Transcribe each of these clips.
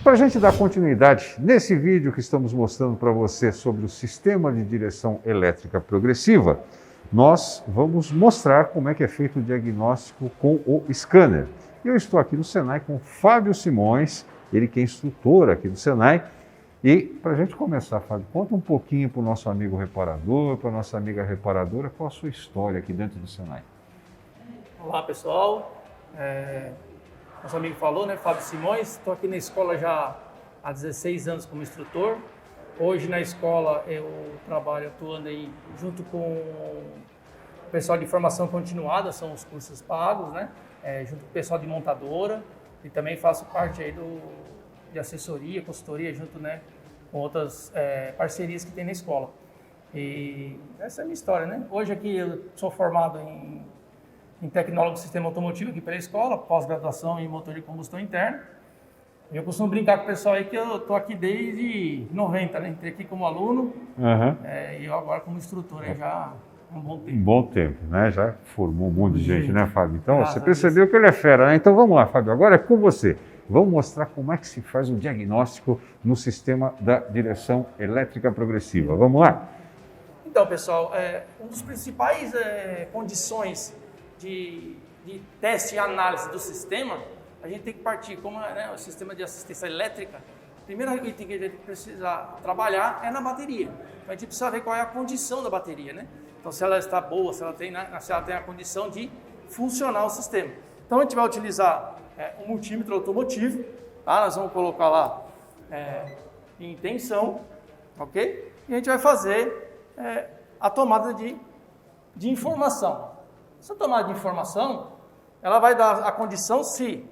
Para a gente dar continuidade nesse vídeo que estamos mostrando para você sobre o sistema de direção elétrica progressiva, nós vamos mostrar como é que é feito o diagnóstico com o scanner. Eu estou aqui no Senai com o Fábio Simões, ele que é instrutor aqui do Senai. E para a gente começar, Fábio, conta um pouquinho para o nosso amigo reparador, para a nossa amiga reparadora, qual a sua história aqui dentro do Senai. Olá pessoal, nosso amigo falou, né, Fábio Simões, estou aqui na escola já há 16 anos como instrutor. Hoje na escola eu trabalho atuando aí junto com o pessoal de formação continuada, são os cursos pagos, né, junto com o pessoal de montadora, e também faço parte aí de assessoria, consultoria, junto, né, com outras parcerias que tem na escola. E essa é a minha história, né? Hoje aqui eu sou formado em tecnólogo de sistema automotivo aqui pela escola, pós-graduação em motor de combustão interna. Eu costumo brincar com o pessoal aí que eu estou aqui desde 90, né? Entrei aqui como aluno e eu agora como instrutor aí já há um bom tempo. Um bom tempo, né? Já formou um monte de gente, né, Fábio? Então, você percebeu que ele é fera, né? Então vamos lá, Fábio, agora é com você. Vamos mostrar como é que se faz o diagnóstico no sistema da direção elétrica progressiva. Vamos lá? Então, pessoal, uma das principais condições de teste e análise do sistema, a gente tem que partir como o sistema de assistência elétrica. O primeiro item que a gente precisa trabalhar é na bateria. Então, a gente precisa ver qual é a condição da bateria, né? Então, se ela está boa, se ela tem a condição de funcionar o sistema. Então, a gente vai utilizar um multímetro automotivo, tá? Nós vamos colocar lá em tensão, ok? E a gente vai fazer a tomada de informação. Essa tomada de informação, ela vai dar a condição se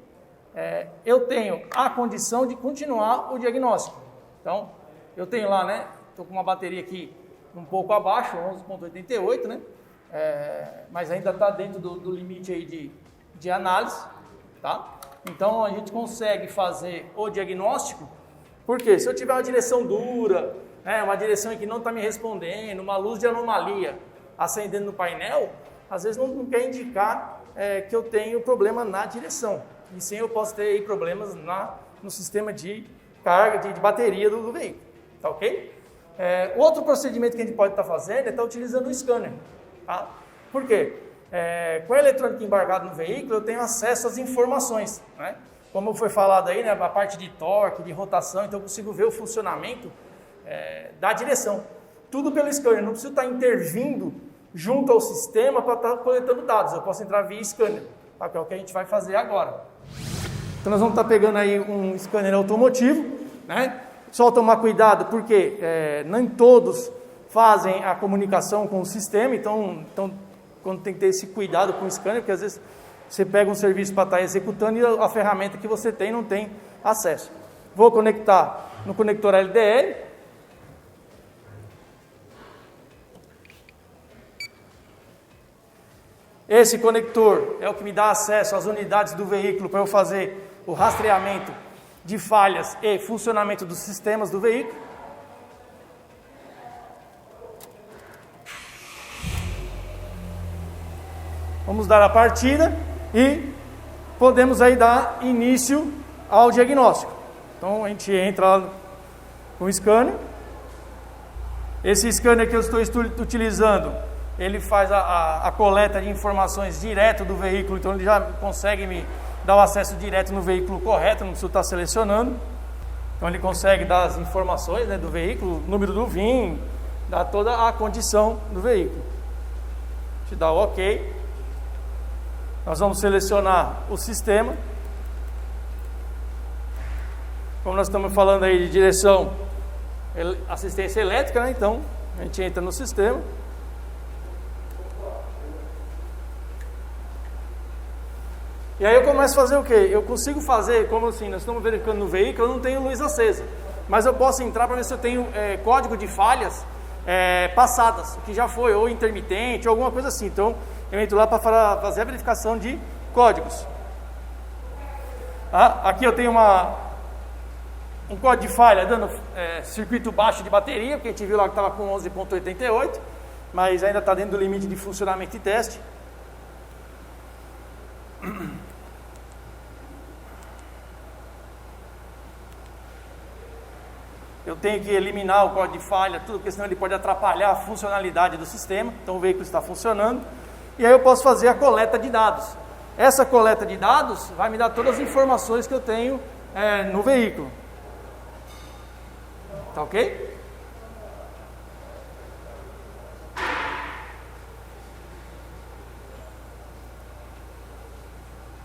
eu tenho a condição de continuar o diagnóstico. Então, eu tenho lá, né? Estou com uma bateria aqui um pouco abaixo, 11,88, né? Mas ainda está dentro do limite aí de análise, tá? Então, a gente consegue fazer o diagnóstico, porque se eu tiver uma direção dura, uma direção que não está me respondendo, uma luz de anomalia acendendo no painel, às vezes não quer indicar que eu tenho problema na direção. E sim, eu posso ter aí problemas no sistema de carga, de bateria do veículo. Tá ok? Outro procedimento que a gente pode estar fazendo é estar utilizando o scanner. Tá? Por quê? Com a eletrônica embarcada no veículo, eu tenho acesso às informações. Né? Como foi falado aí, né, a parte de torque, de rotação, então eu consigo ver o funcionamento da direção. Tudo pelo scanner, não preciso estar intervindo junto ao sistema para estar coletando dados. Eu posso entrar via scanner, tá? Que é o que a gente vai fazer agora. Então nós vamos estar pegando aí um scanner automotivo, né? Só tomar cuidado porque nem todos fazem a comunicação com o sistema, então quando tem que ter esse cuidado com o scanner, porque às vezes você pega um serviço para estar executando e a ferramenta que você tem não tem acesso. Vou conectar no conector LDL. Esse conector é o que me dá acesso às unidades do veículo para eu fazer o rastreamento de falhas e funcionamento dos sistemas do veículo. Vamos dar a partida e podemos aí dar início ao diagnóstico. Então a gente entra lá com o scanner. Esse scanner que eu estou utilizando, ele faz a coleta de informações direto do veículo, então ele já consegue me dar o acesso direto no veículo correto, não preciso estar selecionando. Então ele consegue dar as informações, né, do veículo, número do VIN, dá toda a condição do veículo. A gente dá o OK. Nós vamos selecionar o sistema. Como nós estamos falando aí de direção, assistência elétrica, né? Então a gente entra no sistema. E aí eu começo a fazer o quê? Eu consigo fazer, como assim, nós estamos verificando no veículo, eu não tenho luz acesa. Mas eu posso entrar para ver se eu tenho código de falhas passadas, que já foi, ou intermitente, ou alguma coisa assim. Então, eu entro lá para fazer a verificação de códigos. Aqui eu tenho um código de falha dando circuito baixo de bateria, porque a gente viu lá que estava com 11,88, mas ainda está dentro do limite de funcionamento e teste. tenho que eliminar o código de falha, tudo, porque senão ele pode atrapalhar a funcionalidade do sistema. Então o veículo está funcionando. E aí eu posso fazer a coleta de dados. Essa coleta de dados vai me dar todas as informações que eu tenho no veículo. Tá ok?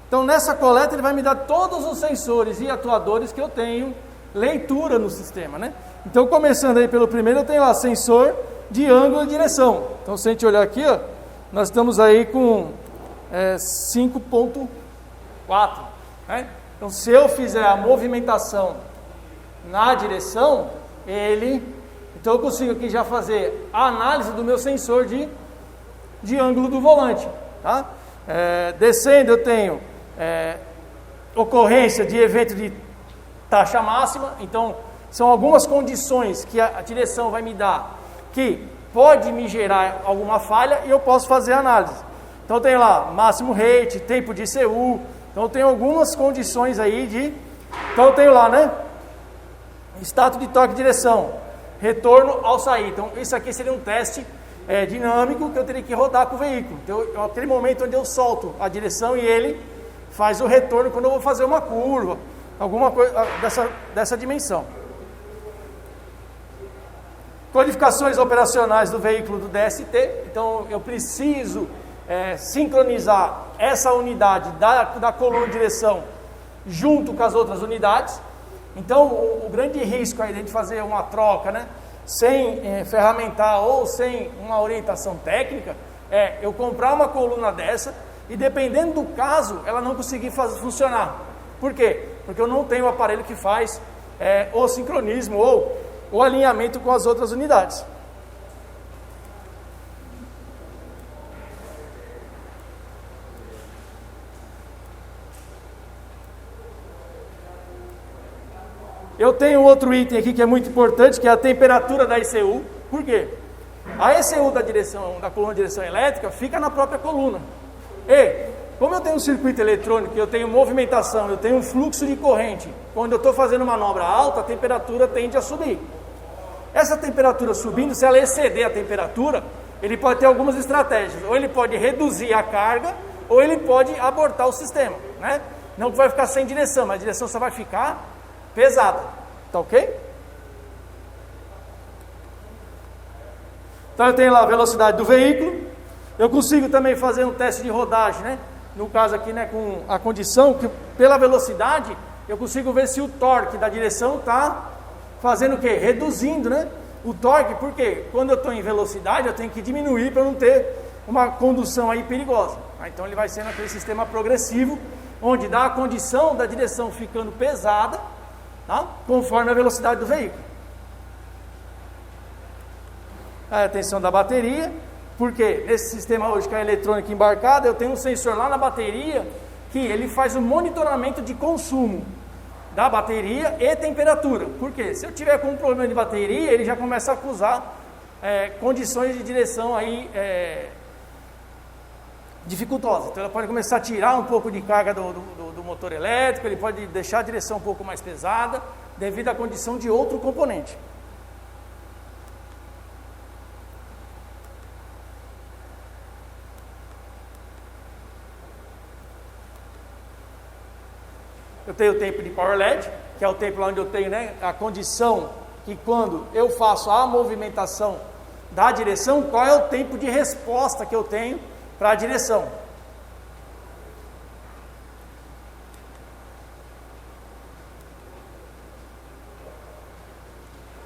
Então nessa coleta ele vai me dar todos os sensores e atuadores que eu tenho leitura no sistema, né? Então começando aí pelo primeiro, eu tenho lá sensor de ângulo e direção. Então se a gente olhar aqui, ó, nós estamos aí com 5.4, né? Então se eu fizer a movimentação na direção, então eu consigo aqui já fazer a análise do meu sensor de ângulo do volante, tá? Descendo eu tenho ocorrência de evento de taxa máxima. Então são algumas condições que a direção vai me dar que pode me gerar alguma falha e eu posso fazer a análise. Então tem lá máximo rate, tempo de ICU. Então eu tenho algumas condições aí então eu tenho lá, né, status de torque de direção, retorno ao sair. Então isso aqui seria um teste dinâmico que eu teria que rodar com o veículo. Então é aquele momento onde eu solto a direção e ele faz o retorno quando eu vou fazer uma curva, alguma coisa dessa dimensão. Codificações operacionais do veículo do DST. Então eu preciso sincronizar essa unidade da coluna de direção junto com as outras unidades. Então o grande risco aí de a gente fazer uma troca, né, sem ferramentar ou sem uma orientação técnica, eu comprar uma coluna dessa e dependendo do caso, ela não conseguir funcionar. Por quê? Porque eu não tenho o aparelho que faz o sincronismo ou o alinhamento com as outras unidades. Eu tenho outro item aqui que é muito importante, que é a temperatura da ECU. Por quê? A ECU da coluna de direção elétrica fica na própria coluna. E como eu tenho um circuito eletrônico, eu tenho movimentação, eu tenho um fluxo de corrente, quando eu estou fazendo manobra alta, a temperatura tende a subir. Essa temperatura subindo, se ela exceder a temperatura, ele pode ter algumas estratégias. Ou ele pode reduzir a carga, ou ele pode abortar o sistema, né? Não que vai ficar sem direção, mas a direção só vai ficar pesada. Tá ok? Então eu tenho lá a velocidade do veículo. Eu consigo também fazer um teste de rodagem, né? No caso aqui, né, com a condição que pela velocidade eu consigo ver se o torque da direção está fazendo o quê? Reduzindo, né? O torque, porque quando eu estou em velocidade eu tenho que diminuir para não ter uma condução aí perigosa. Então ele vai sendo aquele sistema progressivo, onde dá a condição da direção ficando pesada, tá? Conforme a velocidade do veículo. A atenção da bateria. Porque nesse sistema hoje que é eletrônica embarcada, eu tenho um sensor lá na bateria que ele faz o monitoramento de consumo da bateria e temperatura. Por quê? Se eu tiver com um problema de bateria, ele já começa a acusar condições de direção aí dificultosas. Então ela pode começar a tirar um pouco de carga do motor elétrico, ele pode deixar a direção um pouco mais pesada devido à condição de outro componente. Eu tenho o tempo de Power LED, que é o tempo onde eu tenho, né, a condição que quando eu faço a movimentação da direção, qual é o tempo de resposta que eu tenho para a direção.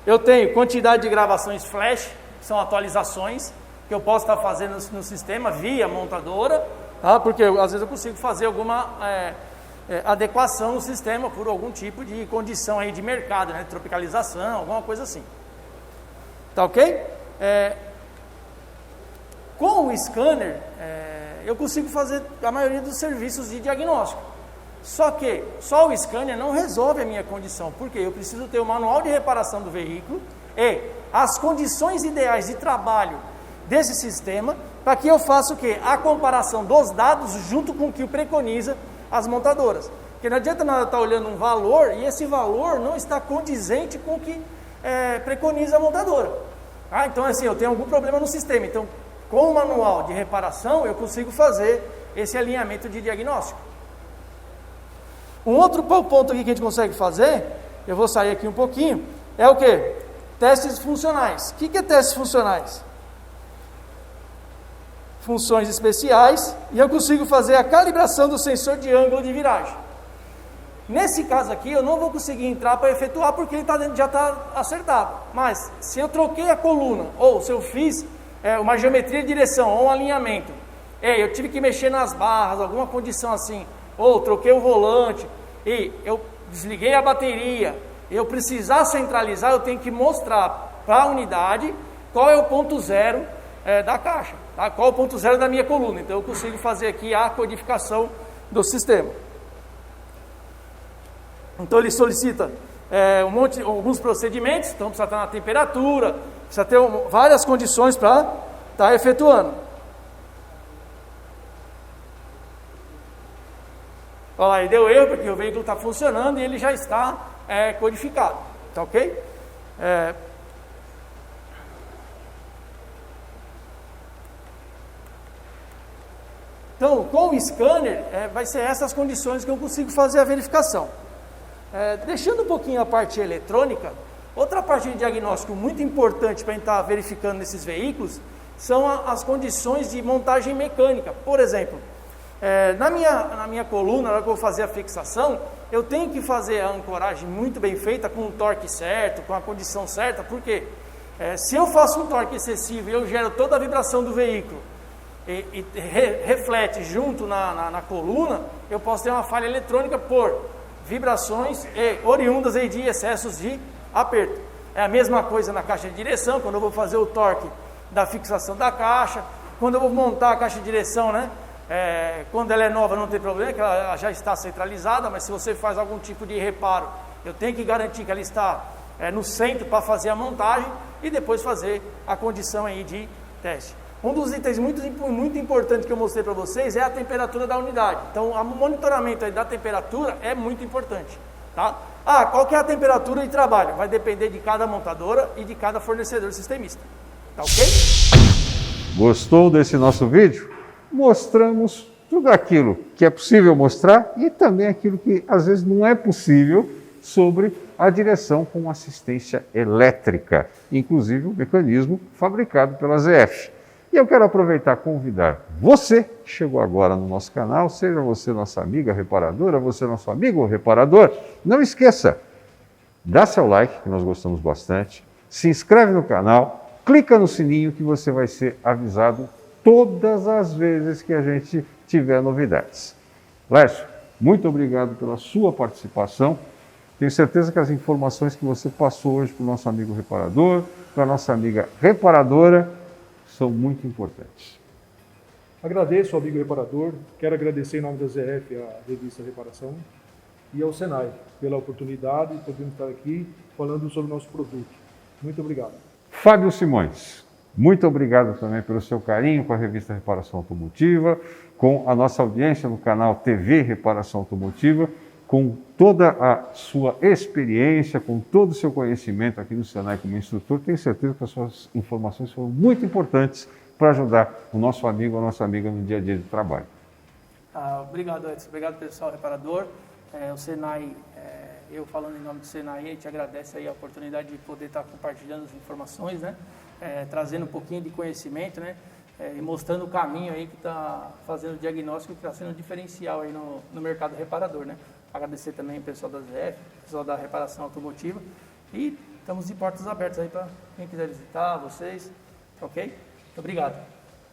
Eu tenho quantidade de gravações flash, que são atualizações que eu posso estar fazendo no sistema via montadora, tá? Porque às vezes eu consigo fazer alguma adequação no sistema por algum tipo de condição aí de mercado, né? Tropicalização, alguma coisa assim. Tá ok? Com o scanner, eu consigo fazer a maioria dos serviços de diagnóstico. Só que só o scanner não resolve a minha condição, porque eu preciso ter o manual de reparação do veículo e as condições ideais de trabalho desse sistema, para que eu faça o quê? A comparação dos dados junto com o que preconiza as montadoras. Porque não adianta nada estar olhando um valor e esse valor não está condizente com o que preconiza a montadora. Ah, então assim, eu tenho algum problema no sistema, então com o manual de reparação eu consigo fazer esse alinhamento de diagnóstico. Um outro ponto aqui que a gente consegue fazer, eu vou sair aqui um pouquinho, é o que? Testes funcionais. O que é testes funcionais? Funções especiais, e eu consigo fazer a calibração do sensor de ângulo de viragem. Nesse caso aqui, eu não vou conseguir entrar para efetuar, porque ele já está acertado. Mas, se eu troquei a coluna, ou se eu fiz uma geometria de direção, ou um alinhamento, eu tive que mexer nas barras, alguma condição assim, ou troquei o volante, e eu desliguei a bateria, eu precisar centralizar, eu tenho que mostrar para a unidade qual é o ponto zero da caixa, tá? Qual é o ponto zero da minha coluna. Então eu consigo fazer aqui a codificação do sistema. Então ele solicita alguns procedimentos, então precisa estar na temperatura, precisa ter várias condições para estar efetuando. Olha lá, ele deu erro porque o veículo está funcionando e ele já está codificado, tá ok? Então, com o scanner, vai ser essas condições que eu consigo fazer a verificação. Deixando um pouquinho a parte eletrônica, outra parte de diagnóstico muito importante para a gente estar verificando nesses veículos são as condições de montagem mecânica. Por exemplo, na minha coluna, na hora que eu vou fazer a fixação, eu tenho que fazer a ancoragem muito bem feita, com o torque certo, com a condição certa, porque se eu faço um torque excessivo e eu gero toda a vibração do veículo, e reflete junto na coluna, eu posso ter uma falha eletrônica por vibrações oriundas aí de excessos de aperto. É a mesma coisa na caixa de direção, quando eu vou fazer o torque da fixação da caixa, quando eu vou montar a caixa de direção, né? Quando ela é nova não tem problema, que ela já está centralizada, mas se você faz algum tipo de reparo, eu tenho que garantir que ela está no centro para fazer a montagem e depois fazer a condição aí de teste. Um dos itens muito importante que eu mostrei para vocês é a temperatura da unidade. Então, o monitoramento aí da temperatura é muito importante, tá? Qual que é a temperatura de trabalho? Vai depender de cada montadora e de cada fornecedor sistemista, tá ok? Gostou desse nosso vídeo? Mostramos tudo aquilo que é possível mostrar e também aquilo que às vezes não é possível sobre a direção com assistência elétrica, inclusive o mecanismo fabricado pela ZF. E eu quero aproveitar e convidar você que chegou agora no nosso canal, seja você nossa amiga reparadora, você nosso amigo reparador, não esqueça, dá seu like, que nós gostamos bastante, se inscreve no canal, clica no sininho que você vai ser avisado todas as vezes que a gente tiver novidades. Lércio, muito obrigado pela sua participação. Tenho certeza que as informações que você passou hoje para o nosso amigo reparador, para a nossa amiga reparadora, são muito importantes. Agradeço ao amigo reparador, quero agradecer em nome da ZF, a revista Reparação, e ao Senai, pela oportunidade de podermos estar aqui falando sobre o nosso produto. Muito obrigado. Fábio Simões, muito obrigado também pelo seu carinho com a revista Reparação Automotiva, com a nossa audiência no canal TV Reparação Automotiva, com toda a sua experiência, com todo o seu conhecimento aqui no Senai como instrutor. Tenho certeza que as suas informações foram muito importantes para ajudar o nosso amigo ou a nossa amiga no dia a dia de trabalho. Obrigado, Edson. Obrigado, pessoal reparador. O Senai, eu falando em nome do Senai, a gente agradece aí a oportunidade de poder estar compartilhando as informações, né? Trazendo um pouquinho de conhecimento, né? E mostrando o caminho aí que está fazendo o diagnóstico, que está sendo diferencial aí no mercado reparador, né? Agradecer também o pessoal da ZF, o pessoal da reparação automotiva, e estamos de portas abertas aí para quem quiser visitar, vocês, ok? Muito obrigado.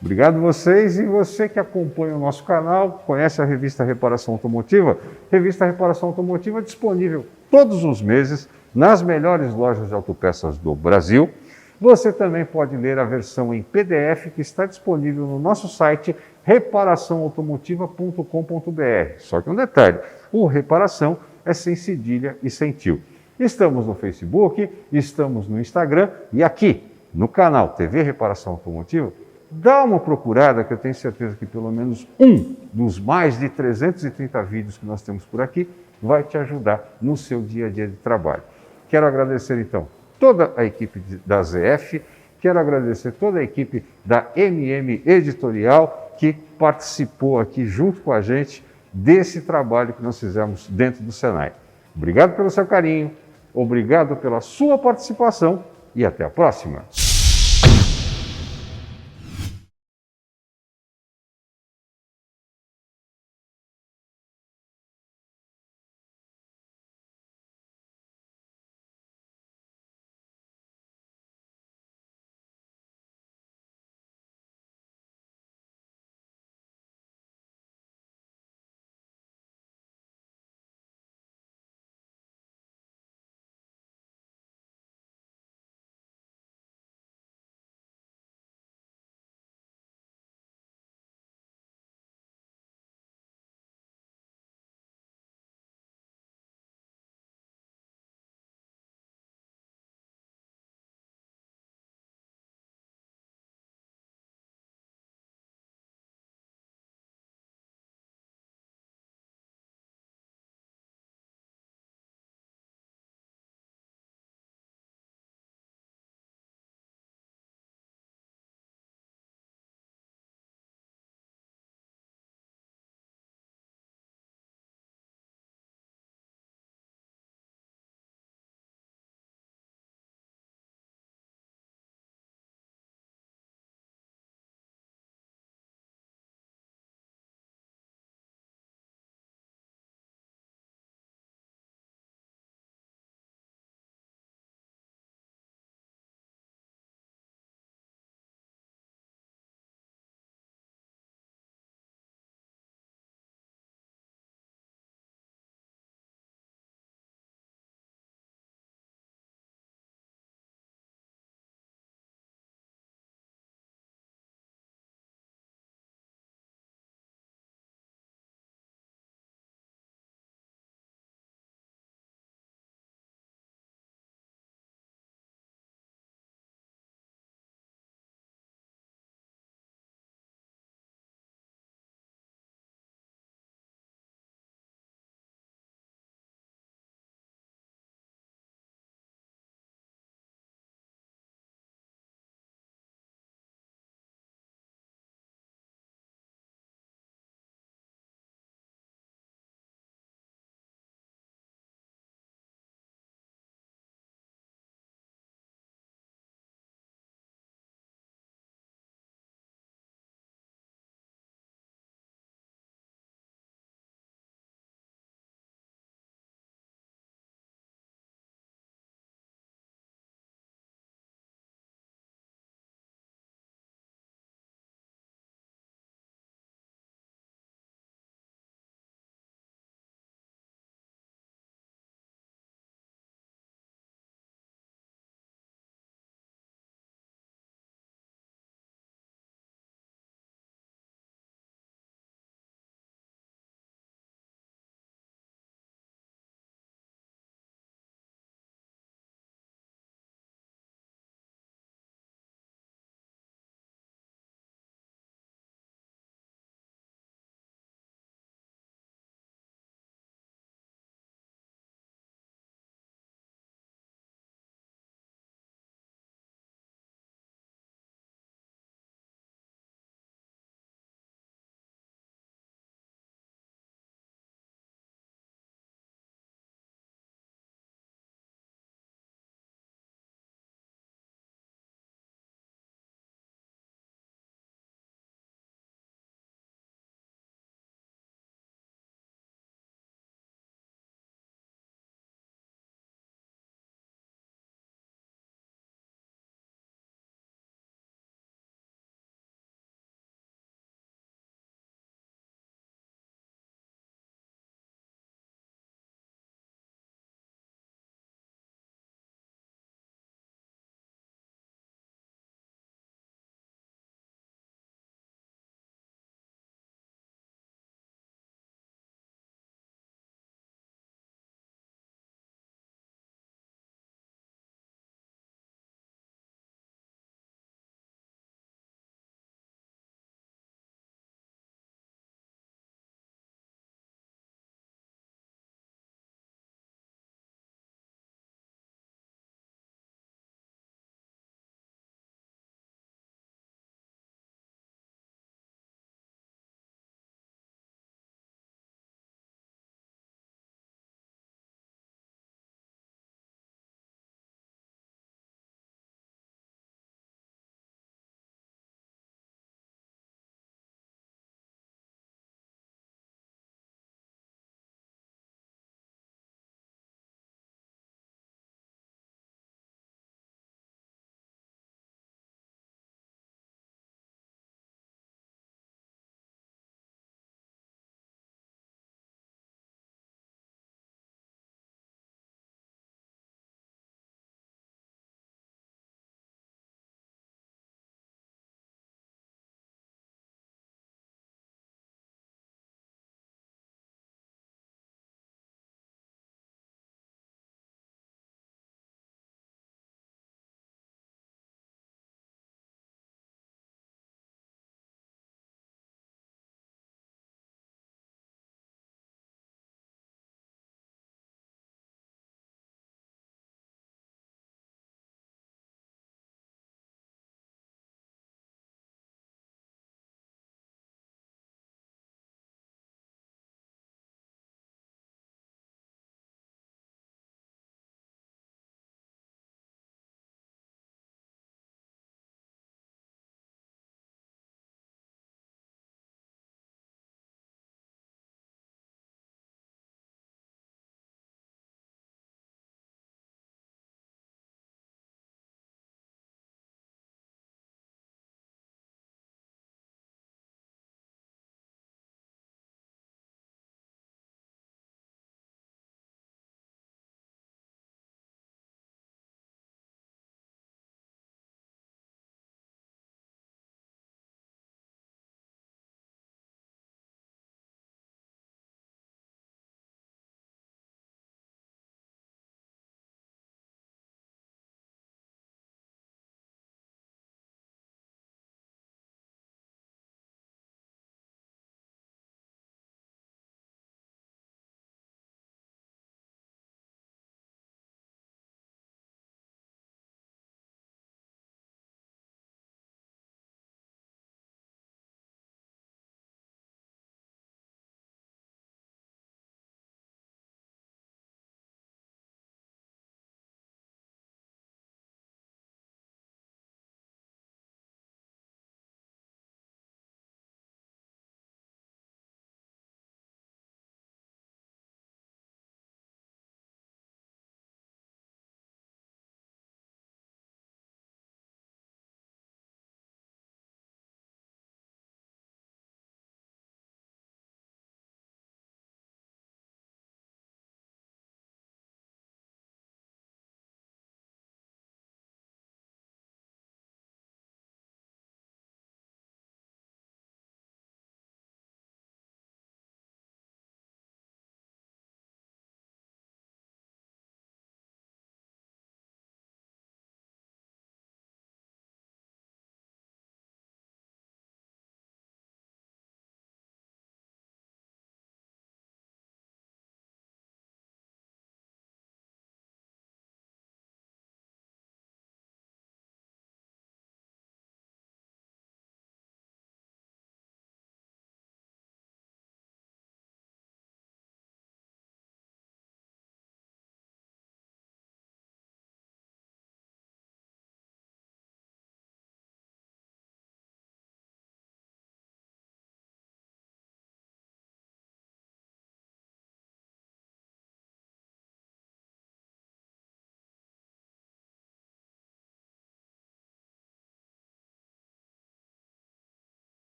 Obrigado vocês, e você que acompanha o nosso canal, conhece a revista Reparação Automotiva? Revista Reparação Automotiva disponível todos os meses nas melhores lojas de autopeças do Brasil. Você também pode ler a versão em PDF que está disponível no nosso site reparaçãoautomotiva.com.br. Só que um detalhe, o reparação é sem cedilha e sem tio. Estamos no Facebook, estamos no Instagram e aqui no canal TV Reparação Automotiva. Dá uma procurada que eu tenho certeza que pelo menos um dos mais de 330 vídeos que nós temos por aqui vai te ajudar no seu dia a dia de trabalho. Quero agradecer então toda a equipe da ZF, quero agradecer toda a equipe da MM Editorial que participou aqui junto com a gente desse trabalho que nós fizemos dentro do Senai. Obrigado pelo seu carinho, obrigado pela sua participação e até a próxima.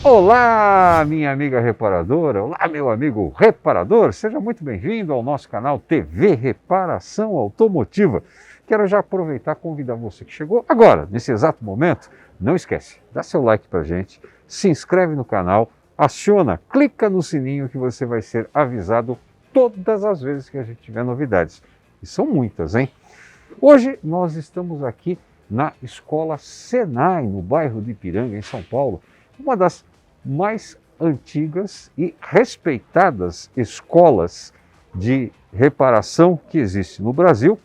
Olá, minha amiga reparadora, olá, meu amigo reparador, seja muito bem-vindo ao nosso canal TV Reparação Automotiva. Quero já aproveitar e convidar você que chegou agora, nesse exato momento, não esquece, dá seu like pra gente, se inscreve no canal, aciona, clica no sininho que você vai ser avisado todas as vezes que a gente tiver novidades. E são muitas, hein? Hoje nós estamos aqui na Escola Senai, no bairro de Ipiranga, em São Paulo, uma das mais antigas e respeitadas escolas de reparação que existe no Brasil,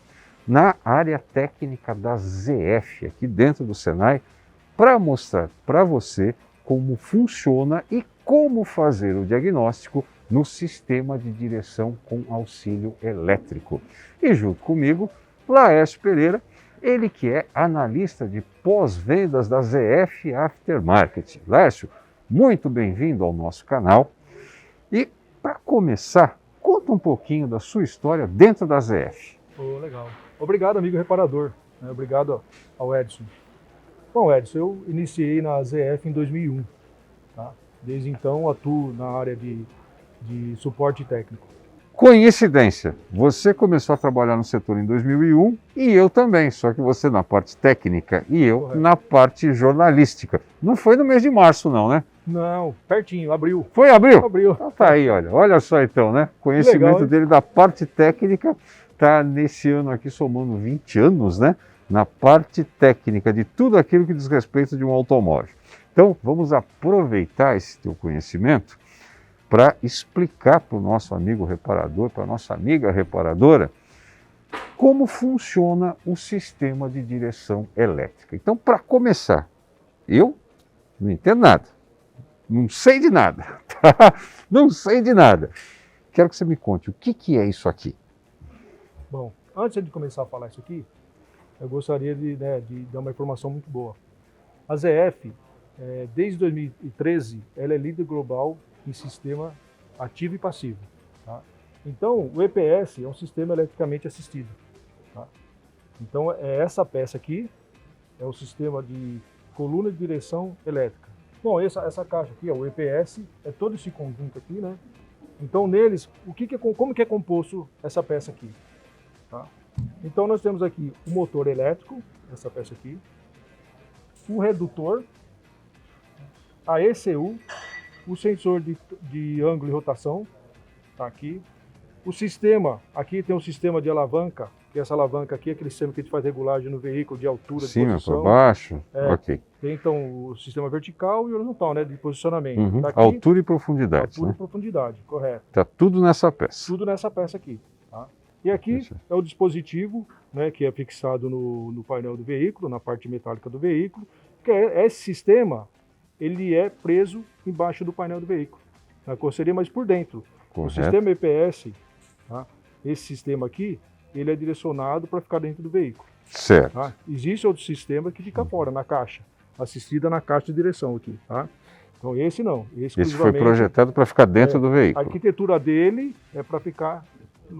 na área técnica da ZF, aqui dentro do Senai, para mostrar para você como funciona e como fazer o diagnóstico no sistema de direção com auxílio elétrico. E junto comigo, Laércio Pereira, ele que é analista de pós-vendas da ZF Aftermarket. Laércio, muito bem-vindo ao nosso canal. E para começar, conta um pouquinho da sua história dentro da ZF. Legal. Obrigado, amigo reparador. Obrigado ao Edson. Bom, Edson, eu iniciei na ZF em 2001. Tá? Desde então atuo na área de suporte técnico. Coincidência, você começou a trabalhar no setor em 2001 e eu também, só que você na parte técnica e eu Correto. na parte jornalística. Não foi no mês de março não, né? Não, pertinho, abril. Foi abril? Abril. Então tá aí, olha só então, né? Conhecimento legal, dele da parte técnica está nesse ano aqui somando 20 anos, né? Na parte técnica de tudo aquilo que diz respeito de um automóvel. Então vamos aproveitar esse teu conhecimento para explicar para o nosso amigo reparador, para a nossa amiga reparadora, como funciona o sistema de direção elétrica. Então, para começar, eu não entendo nada, não sei de nada, tá? Não sei de nada. Quero que você me conte o que é isso aqui. Bom, antes de começar a falar isso aqui, eu gostaria de dar uma informação muito boa. A ZF, desde 2013, ela é líder global em sistema ativo e passivo. Tá? Então, o EPS é um sistema eletricamente assistido. Tá? Então, essa peça aqui é o sistema de coluna de direção elétrica. Bom, essa caixa aqui, o EPS, é todo esse conjunto aqui, né? Então, neles, como que é composto essa peça aqui? Tá? Então, nós temos aqui o motor elétrico, essa peça aqui, o redutor, a ECU, o sensor de ângulo e rotação, tá aqui. O sistema, aqui tem um sistema de alavanca, que essa alavanca aqui é aquele sistema que a gente faz regulagem no veículo de altura, de posição. Para baixo? Ok. Tem então o sistema vertical e horizontal, né, de posicionamento. Uhum. Tá aqui, Altura e profundidade. altura Né? e profundidade, correto. Está tudo nessa peça. Tudo nessa peça aqui. Tá? E aqui é o dispositivo, né, que é fixado no painel do veículo, na parte metálica do veículo, que esse sistema, ele é preso embaixo do painel do veículo, na carroceria, mas por dentro. Correto. O sistema EPS, tá? Esse sistema aqui, ele é direcionado para ficar dentro do veículo. Certo. Tá? Existe outro sistema que fica fora, na caixa, assistida na caixa de direção aqui. Tá? Então esse não. Esse foi projetado para ficar dentro do A veículo. arquitetura dele é para ficar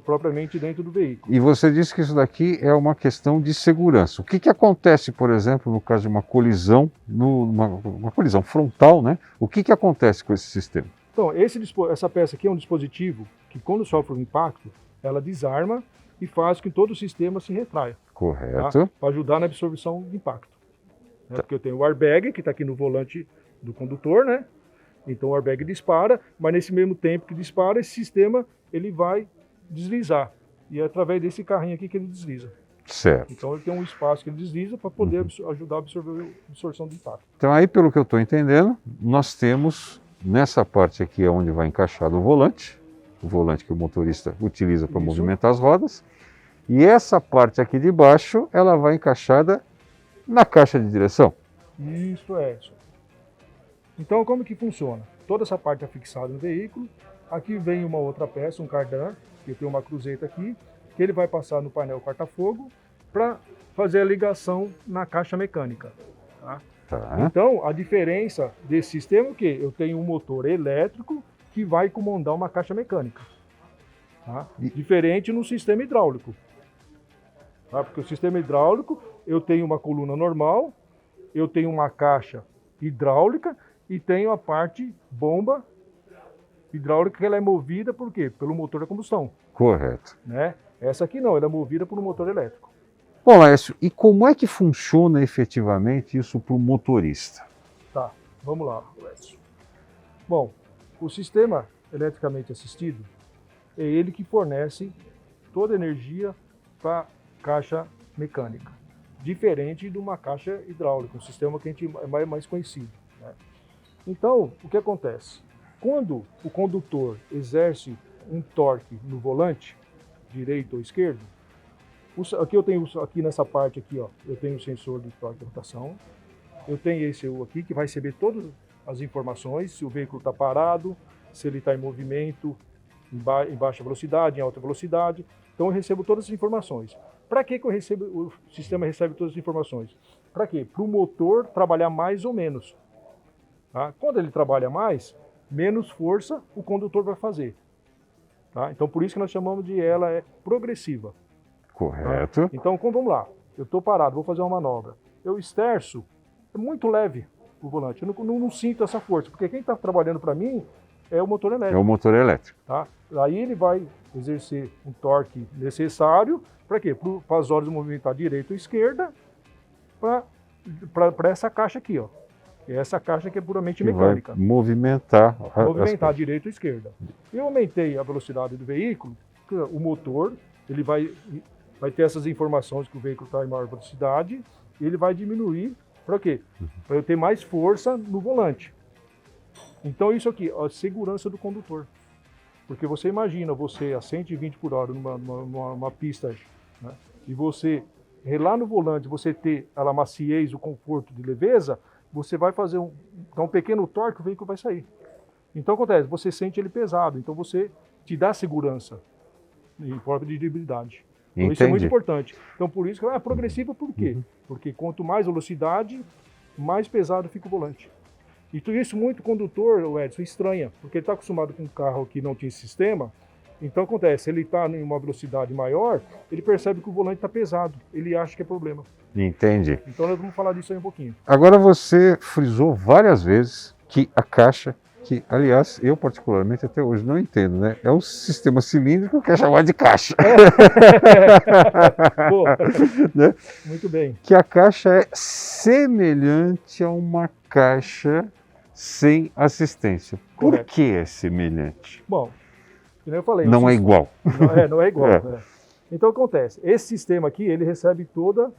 propriamente dentro do veículo. E você disse que isso daqui é uma questão de segurança. O que acontece, por exemplo, no caso de uma colisão, uma colisão frontal, né? O que acontece com esse sistema? Então, essa peça aqui é um dispositivo que, quando sofre um impacto, ela desarma e faz com que todo o sistema se retraia. Correto. Tá? Para ajudar na absorção de impacto. Né? Porque eu tenho o airbag, que está aqui no volante do condutor, né? Então o airbag dispara, mas nesse mesmo tempo que dispara, esse sistema ele vai deslizar. E é através desse carrinho aqui que ele desliza. Certo. Então ele tem um espaço que ele desliza para poder ajudar a absorver a absorção do impacto. Então aí, pelo que eu estou entendendo, nós temos nessa parte aqui onde vai encaixado o volante que o motorista utiliza para movimentar as rodas, e essa parte aqui de baixo, ela vai encaixada na caixa de direção. Isso é isso. Então como que funciona? Toda essa parte é fixada no veículo, aqui vem uma outra peça, um cardan, que tem uma cruzeta aqui, que ele vai passar no painel corta-fogo para fazer a ligação na caixa mecânica. Tá? Tá. Então, a diferença desse sistema é o quê? Eu tenho um motor elétrico que vai comandar uma caixa mecânica. Tá? Diferente no sistema hidráulico. Tá? Porque o sistema hidráulico, eu tenho uma coluna normal, eu tenho uma caixa hidráulica e tenho a parte bomba hidráulica, que ela é movida por quê? Pelo motor a combustão, Correto. né? Essa aqui não, ela é movida por um motor elétrico. Bom, Laércio, e como é que funciona efetivamente isso para o motorista? Tá, vamos lá, Edson. Bom, o sistema eletricamente assistido é ele que fornece toda a energia para a caixa mecânica, diferente de uma caixa hidráulica, um sistema que a gente é mais conhecido, né? Então, o que acontece? Quando o condutor exerce um torque no volante, direito ou esquerdo, aqui eu tenho, aqui nessa parte aqui, ó, eu tenho o sensor de torque de rotação, eu tenho esse aqui que vai receber todas as informações, se o veículo está parado, se ele está em movimento, em baixa velocidade, em alta velocidade. Então eu recebo todas as informações. Para que eu recebo, o sistema recebe todas as informações? Para quê? Para o motor trabalhar mais ou menos. Tá? Quando ele trabalha mais, menos força o condutor vai fazer. Tá? Então por isso que nós chamamos de ela é progressiva. Correto. Tá? Então vamos lá, eu estou parado, vou fazer uma manobra. Eu esterço, é muito leve o volante, eu não sinto essa força, porque quem está trabalhando para mim é o motor elétrico. É o motor elétrico. Tá? Aí ele vai exercer um torque necessário, para quê? Para as horas movimentar direita ou esquerda, para essa caixa aqui, ó. E essa caixa que é puramente Que mecânica. vai movimentar. Movimentar direita ou esquerda. Eu aumentei a velocidade do veículo, o motor, ele vai ter essas informações que o veículo está em maior velocidade, e ele vai diminuir, para quê? Para eu ter mais força no volante. Então isso aqui, a segurança do condutor. Porque você imagina você a 120 por hora numa pista, né? E você, lá no volante, você ter a maciez, o conforto de leveza, você vai fazer um pequeno torque, o veículo vai sair. Então acontece, você sente ele pesado, então você te dá segurança em forma de dirigibilidade. Então isso é muito importante. Então por isso que é progressiva, por quê? Porque quanto mais velocidade, mais pesado fica o volante. E tudo isso muito condutor, o Edson, estranha, porque ele está acostumado com um carro que não tinha sistema. Então acontece, ele está em uma velocidade maior, ele percebe que o volante está pesado, ele acha que é problema. Entendi. Então nós vamos falar disso aí um pouquinho. Agora você frisou várias vezes que a caixa, que aliás eu particularmente até hoje não entendo, né? É o sistema cilíndrico que é chamado de caixa. Boa. Né? Muito bem. Que a caixa é semelhante a uma caixa sem assistência. Por que é semelhante? Bom, como eu falei, não é igual. Não é igual. É. Então acontece, esse sistema aqui, ele recebe toda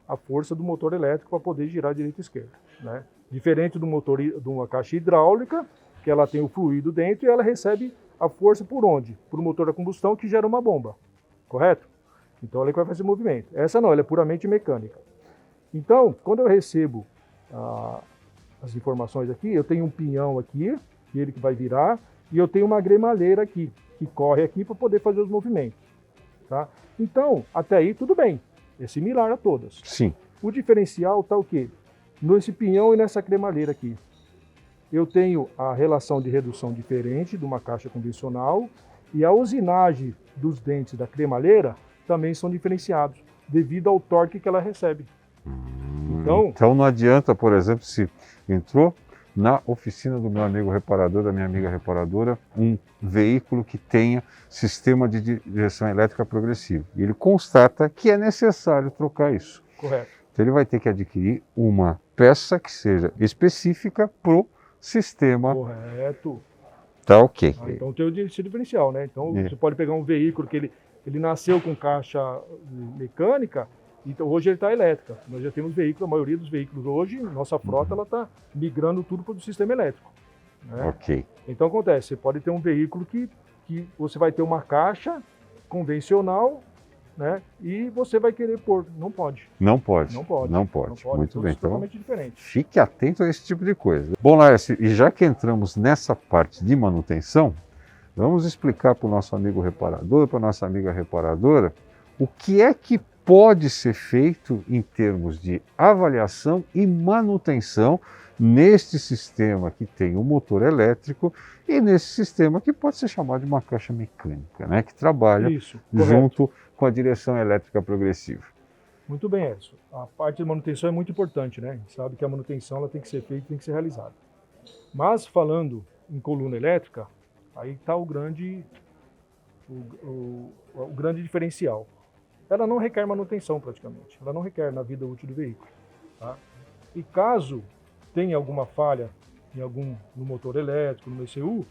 a força do motor elétrico para poder girar direita e esquerda, né? Diferente do motor de uma caixa hidráulica, que ela tem o fluido dentro e ela recebe a força por onde? Por um motor a combustão que gera uma bomba, correto? Então ela é que vai fazer movimento. Essa não, ela é puramente mecânica. Então, quando eu recebo as informações aqui, eu tenho um pinhão aqui, ele que vai virar, e eu tenho uma grelhadeira aqui, que corre aqui para poder fazer os movimentos. Tá? Então, até aí tudo bem, é similar a todas. Sim. O diferencial está o quê? Nesse pinhão e nessa cremalheira aqui. Eu tenho a relação de redução diferente de uma caixa convencional e a usinagem dos dentes da cremalheira também são diferenciados devido ao torque que ela recebe. Então não adianta, por exemplo, se entrou na oficina do meu amigo reparador, da minha amiga reparadora, um veículo que tenha sistema de direção elétrica progressiva. E ele constata que é necessário trocar isso. Correto. Então ele vai ter que adquirir uma peça que seja específica para o sistema. Correto. Tá ok. Então tem o esse diferencial, né? Então você pode pegar um veículo que ele nasceu com caixa mecânica, então hoje ele está elétrica. Nós já temos veículos, a maioria dos veículos hoje, nossa frota, ela está migrando tudo para o sistema elétrico. Né? Ok. Então acontece, você pode ter um veículo que você vai ter uma caixa convencional, né? E você vai querer pôr. Não pode. Não pode. Não pode. Não pode. Muito bem. Então, totalmente diferente. Fique atento a esse tipo de coisa. Bom, Laércio, e já que entramos nessa parte de manutenção, vamos explicar para o nosso amigo reparador, para a nossa amiga reparadora, o que é que pode ser feito em termos de avaliação e manutenção neste sistema que tem o motor elétrico e nesse sistema que pode ser chamado de uma caixa mecânica, né, que trabalha junto com a direção elétrica progressiva. Muito bem, Edson. A parte de manutenção é muito importante, né? A gente sabe que a manutenção ela tem que ser feita, tem que ser realizada. Mas falando em coluna elétrica, aí está o grande diferencial. Ela não requer manutenção praticamente, ela não requer na vida útil do veículo. Tá? E caso tenha alguma falha no motor elétrico, no ECU,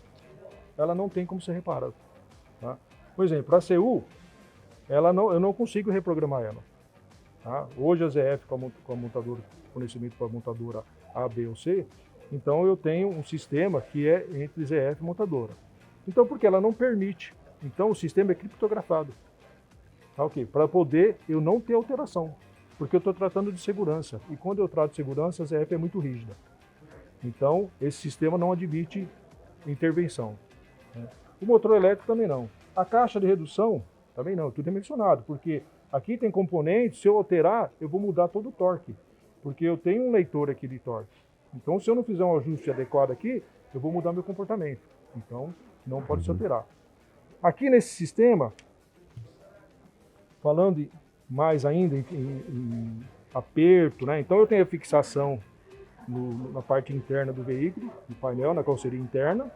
ela não tem como ser reparada. Tá? Por exemplo, a CU, eu não consigo reprogramar ela. Tá? Hoje a ZF com a montadora, fornecimento para a montadora A, B ou C, então eu tenho um sistema que é entre ZF e montadora. Então, porque ela não permite. Então o sistema é criptografado. Tá, ok? Para poder eu não ter alteração. Porque eu estou tratando de segurança. E quando eu trato de segurança, a ZF é muito rígida. Então, esse sistema não admite intervenção. Né? O motor elétrico também não. A caixa de redução também não. Tudo é mencionado. Porque aqui tem componentes, se eu alterar, eu vou mudar todo o torque. Porque eu tenho um leitor aqui de torque. Então, se eu não fizer um ajuste adequado aqui, eu vou mudar meu comportamento. Então, não pode se alterar. Aqui nesse sistema, falando mais ainda em aperto, né? Então eu tenho a fixação na parte interna do veículo, no painel, na carroceria interna.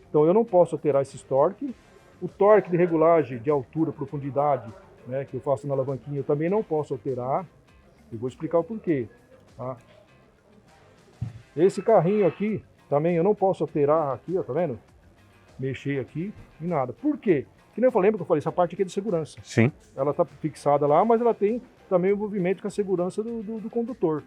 Então eu não posso alterar esse torque. O torque de regulagem de altura, profundidade, né, que eu faço na alavanquinha, eu também não posso alterar. Eu vou explicar o porquê. Tá? Esse carrinho aqui, também eu não posso alterar aqui, ó, tá vendo? Mexer aqui, em nada. Por quê? Que nem eu falei, lembra que eu falei, essa parte aqui é de segurança. Sim. Ela está fixada lá, mas ela tem também o movimento com a segurança do condutor.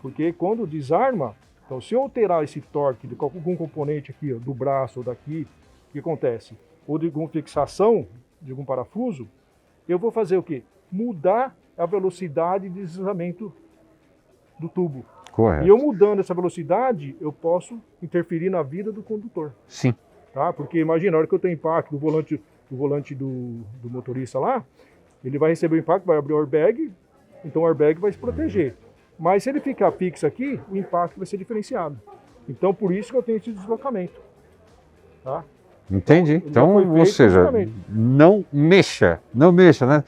Porque quando desarma, então se eu alterar esse torque de algum componente aqui, ó, do braço ou daqui, o que acontece? Ou de alguma fixação de algum parafuso, eu vou fazer o quê? Mudar a velocidade de deslizamento do tubo. Correto. E eu mudando essa velocidade, eu posso interferir na vida do condutor. Sim. Tá? Porque imagina, na hora que eu tenho impacto do volante do motorista lá, ele vai receber o impacto, vai abrir o airbag, então o airbag vai se proteger. Mas se ele ficar fixo aqui, o impacto vai ser diferenciado. Então por isso que eu tenho esse deslocamento. Tá? Entendi. Então, ou seja, não mexa, né?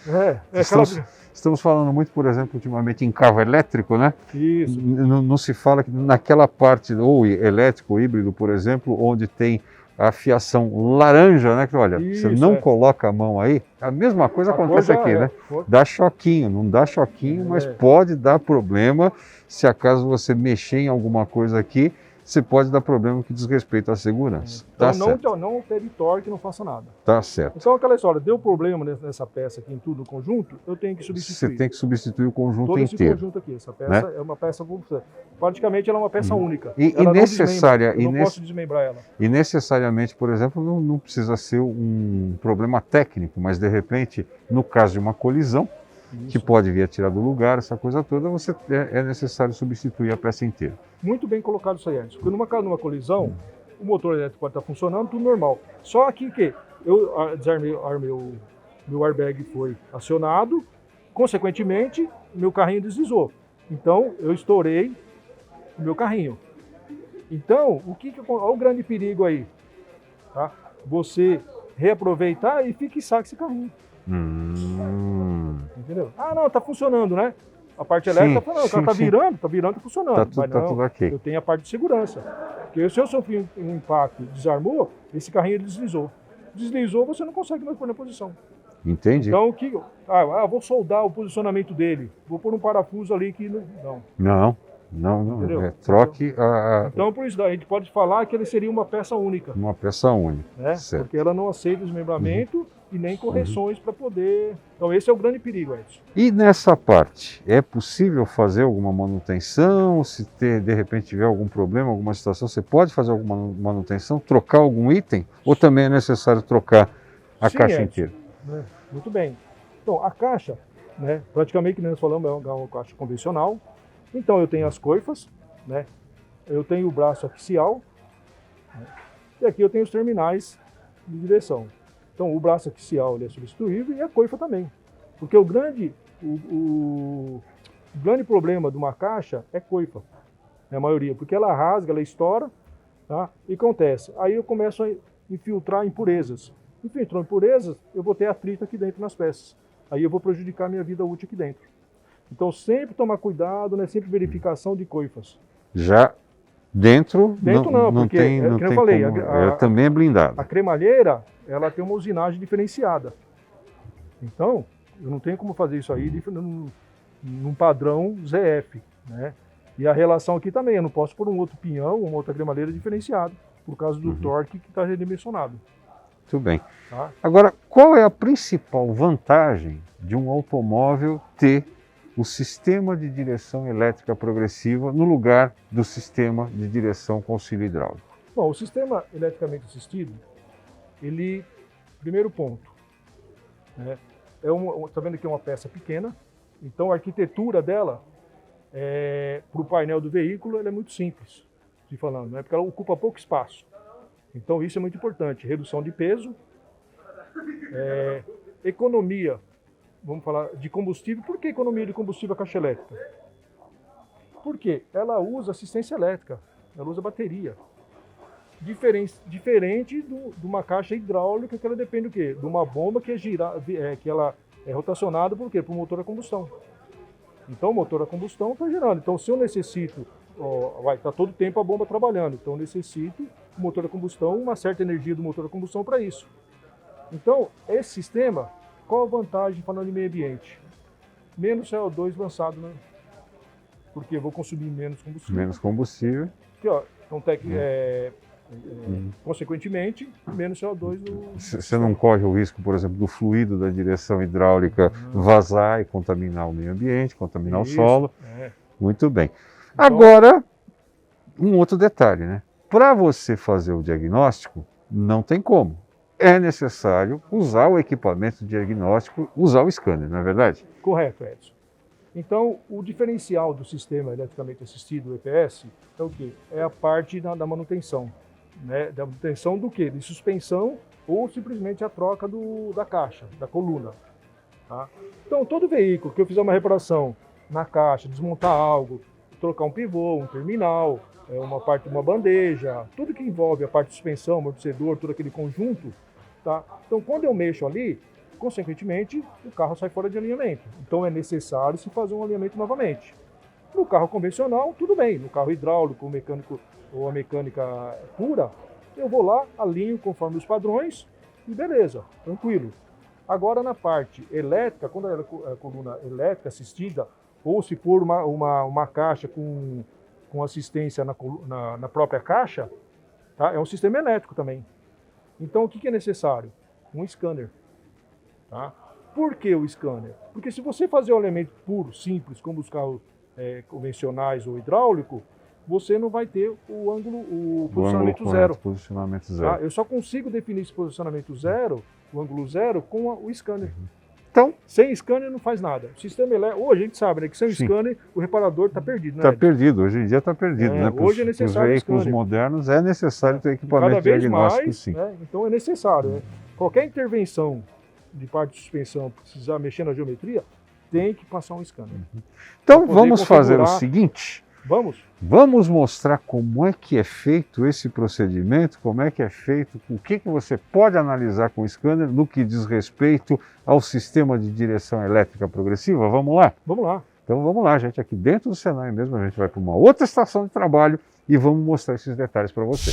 Estamos falando muito, por exemplo, ultimamente em carro elétrico, né? Isso. Não se fala que naquela parte, ou elétrico, ou híbrido, por exemplo, onde tem a fiação laranja, né? Que olha, isso, você não coloca a mão aí, a mesma coisa acontece aqui, né? Dá choquinho, não dá choquinho, mas pode dar problema se acaso você mexer em alguma coisa aqui. Você pode dar problema que diz respeito à segurança. Então tá não altere torque, não faça nada. Tá certo. Então aquela história, deu problema nessa peça aqui em tudo no conjunto, eu tenho que substituir. Você tem que substituir o conjunto todo inteiro. Todo esse conjunto aqui, essa peça, né? É uma peça, praticamente ela é uma peça única. E necessária. Eu não posso desmembrar ela. E necessariamente, por exemplo, não precisa ser um problema técnico, mas de repente, no caso de uma colisão, que pode vir a tirar do lugar, essa coisa toda, é necessário substituir a peça inteira. Muito bem colocado isso aí, Edson. Porque numa colisão, o motor elétrico pode estar funcionando, tudo normal. Só aqui que eu desarmei, meu airbag foi acionado, consequentemente, meu carrinho deslizou. Então, eu estourei o meu carrinho. Então, olha o grande perigo aí. Tá? Você reaproveitar e fixar esse carrinho. Entendeu? Ah, não, tá funcionando, né? A parte elétrica tá funcionando, o cara tá virando, tá funcionando. Mas não, tudo ok. Eu tenho a parte de segurança. Porque se eu sofri um impacto, desarmou, esse carrinho deslizou. Deslizou, você não consegue mais pôr na posição. Entendi. Então, vou soldar o posicionamento dele, vou pôr um parafuso ali que não. Não. Troque a... Então, por isso, a gente pode falar que ele seria uma peça única. Uma peça única, né? Certo. Porque ela não aceita desmembramento e nem correções para poder... Então, esse é o grande perigo, Edson. E nessa parte, é possível fazer alguma manutenção? Se de repente tiver algum problema, alguma situação, você pode fazer alguma manutenção, trocar algum item? Ou também é necessário trocar a caixa Edson, inteira? Muito bem. Então, a caixa, né, praticamente, que nós falamos, é uma caixa convencional. Então, eu tenho as coifas, né, eu tenho o braço axial, né, e aqui eu tenho os terminais de direção. Então, o braço axial ele é substituível e a coifa também. Porque o grande problema de uma caixa é coifa, né, a maioria, porque ela rasga, ela estoura, tá, e acontece. Aí eu começo a infiltrar impurezas. Infiltrou impurezas, eu vou ter atrito aqui dentro nas peças. Aí eu vou prejudicar a minha vida útil aqui dentro. Então sempre tomar cuidado, né? Sempre verificação de coifas. Já Dentro não, não porque, tem, é não que eu tem falei, como, ela também é blindada. A cremalheira, ela tem uma usinagem diferenciada. Então, eu não tenho como fazer isso aí num padrão ZF, né? E a relação aqui também, eu não posso pôr um outro pinhão, uma outra cremalheira diferenciada, por causa do torque que está redimensionado. Muito bem. Tá? Agora, qual é a principal vantagem de um automóvel ter o sistema de direção elétrica progressiva no lugar do sistema de direção com auxílio hidráulico? Bom, o sistema eletricamente assistido, ele, primeiro ponto, né, tá vendo que é uma peça pequena, então a arquitetura dela, para o painel do veículo, ela é muito simples, de falando, né, porque ela ocupa pouco espaço. Então isso é muito importante, redução de peso, economia, vamos falar de combustível. Por que economia de combustível a caixa elétrica? Porque ela usa assistência elétrica, ela usa bateria. Diferente de uma caixa hidráulica, que ela depende do quê? De uma bomba que que ela é rotacionada por quê? Para o motor a combustão. Então o motor a combustão está girando. Então se eu necessito, vai estar todo o tempo a bomba trabalhando, então eu necessito o motor a combustão, uma certa energia do motor a combustão para isso. Então esse sistema, qual a vantagem falando de meio ambiente? Menos CO2 lançado, né? Porque eu vou consumir menos combustível. Menos combustível. Aqui, ó, então, consequentemente, menos CO2 no... Você não corre o risco, por exemplo, do fluido da direção hidráulica vazar e contaminar o meio ambiente, contaminar o solo. Muito bem. Então, agora, um outro detalhe, né? Para você fazer o diagnóstico, não tem como. É necessário usar o equipamento de diagnóstico, usar o scanner, não é verdade? Correto, Edson. Então, o diferencial do sistema eletricamente assistido, o EPS, é o quê? É a parte da manutenção. Né? Da manutenção do quê? De suspensão ou simplesmente a troca da caixa, da coluna. Tá? Então, todo veículo que eu fizer uma reparação na caixa, desmontar algo, trocar um pivô, um terminal, uma bandeja, tudo que envolve a parte de suspensão, amortecedor, todo aquele conjunto, tá? Então, quando eu mexo ali, consequentemente, o carro sai fora de alinhamento. Então é necessário se fazer um alinhamento novamente. No carro convencional, tudo bem. No carro hidráulico, o mecânico ou a mecânica pura, eu vou lá, alinho conforme os padrões e beleza, tranquilo. Agora na parte elétrica, quando a coluna elétrica assistida, ou se for uma caixa com assistência na própria caixa, tá? É um sistema elétrico também. Então o que é necessário? Um scanner. Tá? Por que o scanner? Porque se você fazer o alinhamento puro, simples, como os carros convencionais ou hidráulico, você não vai ter o ângulo, o posicionamento zero. Posicionamento zero. Tá? Eu só consigo definir esse posicionamento zero, o ângulo zero, com o scanner. Então, sem scanner não faz nada. O sistema elétrico, hoje a gente sabe, né, que sem scanner o reparador está perdido. Está perdido, hoje em dia está perdido. Né? Hoje é necessário os veículos modernos é necessário ter equipamento cada vez diagnóstico, mais, sim. Né? Então é necessário. Né? Qualquer intervenção de parte de suspensão, precisar mexer na geometria, tem que passar um scanner. Então vamos fazer o seguinte. Vamos mostrar como é que é feito esse procedimento, como é que é feito, o que você pode analisar com o scanner no que diz respeito ao sistema de direção elétrica progressiva. Vamos lá? Vamos lá. Então vamos lá, gente, aqui dentro do Senai mesmo, a gente vai para uma outra estação de trabalho e vamos mostrar esses detalhes para você.